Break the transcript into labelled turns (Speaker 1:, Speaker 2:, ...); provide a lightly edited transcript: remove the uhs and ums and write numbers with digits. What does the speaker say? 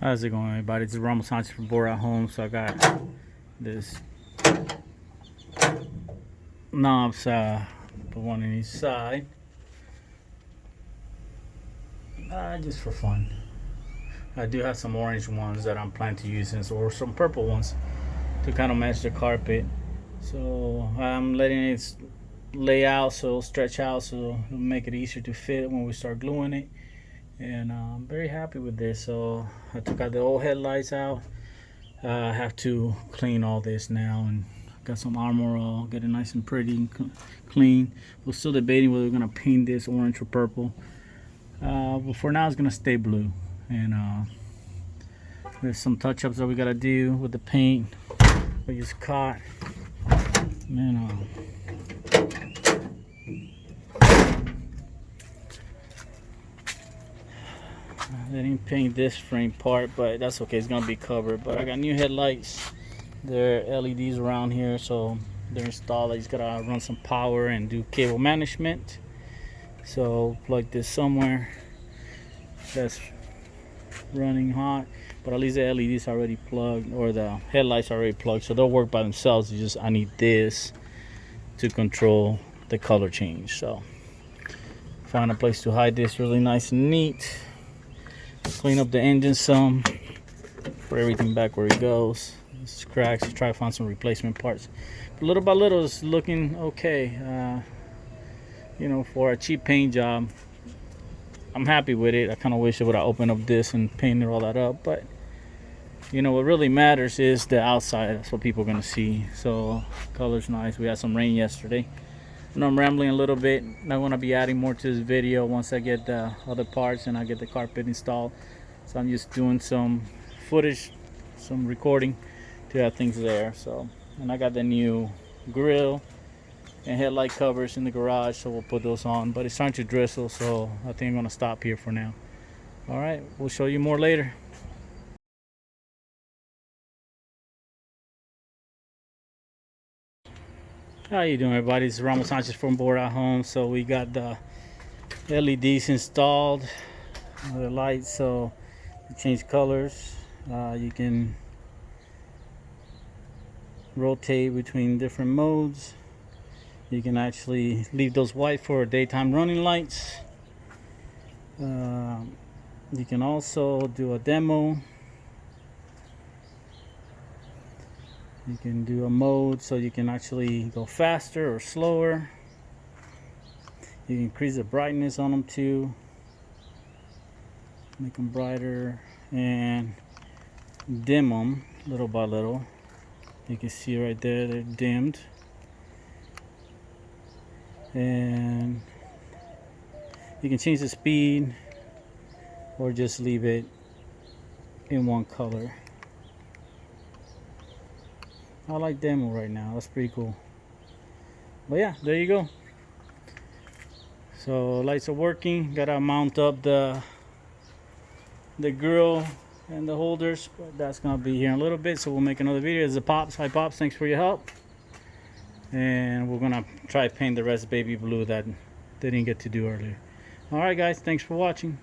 Speaker 1: How's it going, everybody? This is Ramos Sanchez from Borat Home. So I got this knobs, put one on each side, just for fun. I do have some orange ones that I'm planning to use, or some purple ones to kind of match the carpet. So I'm letting it lay out, so it'll stretch out, so it'll make it easier to fit when we start gluing it. And I'm very happy with this. So I took out the old headlights out. I have to clean all this now and got some Armor All, get it nice and pretty and clean. We're still debating whether we're gonna paint this orange or purple, but for now it's gonna stay blue. And there's some touch-ups that we gotta do with the paint. We just caught, man. They didn't paint this frame part, but that's okay, it's gonna be covered. But I got new headlights. There are LEDs around here, so they're installed. I just gotta run some power and do cable management. So plug this somewhere that's running hot, but at least the LEDs are already plugged, or the headlights are already plugged, so they'll work by themselves. It's just I need this to control the color change. So find a place to hide this really nice and neat. Clean up the engine some, put everything back where it goes. This cracks, try to find some replacement parts. But little by little, it's looking okay. You know, for a cheap paint job, I'm happy with it. I kind of wish I would have opened up this and painted all that up, but you know what really matters is the outside. That's what people are gonna see. So color's nice. We had some rain yesterday. I know I'm rambling a little bit. I'm gonna be adding more to this video once I get the other parts and I get the carpet installed. So I'm just doing some footage, some recording to have things there. So, and I got the new grill and headlight covers in the garage, so we'll put those on. But it's starting to drizzle, so I think I'm gonna stop here for now. All right, we'll show you more later. How you doing, everybody? This is Ramos Sanchez from Borat Home. So we got the LEDs installed, the lights, so you change colors. You can rotate between different modes. You can actually leave those white for daytime running lights. You can also do a demo. You can do a mode so you can actually go faster or slower. You can increase the brightness on them too, make them brighter, and dim them little by little. You can see right there they're dimmed. And you can change the speed or just leave it in one color. I like demo right now. That's pretty cool. But yeah, there you go. So lights are working. Gotta mount up the grill and the holders, but that's gonna be here in a little bit. So we'll make another video. This is Pops. Hi Pops, thanks for your help. And we're gonna try to paint the rest baby blue that they didn't get to do earlier. All right guys, thanks for watching.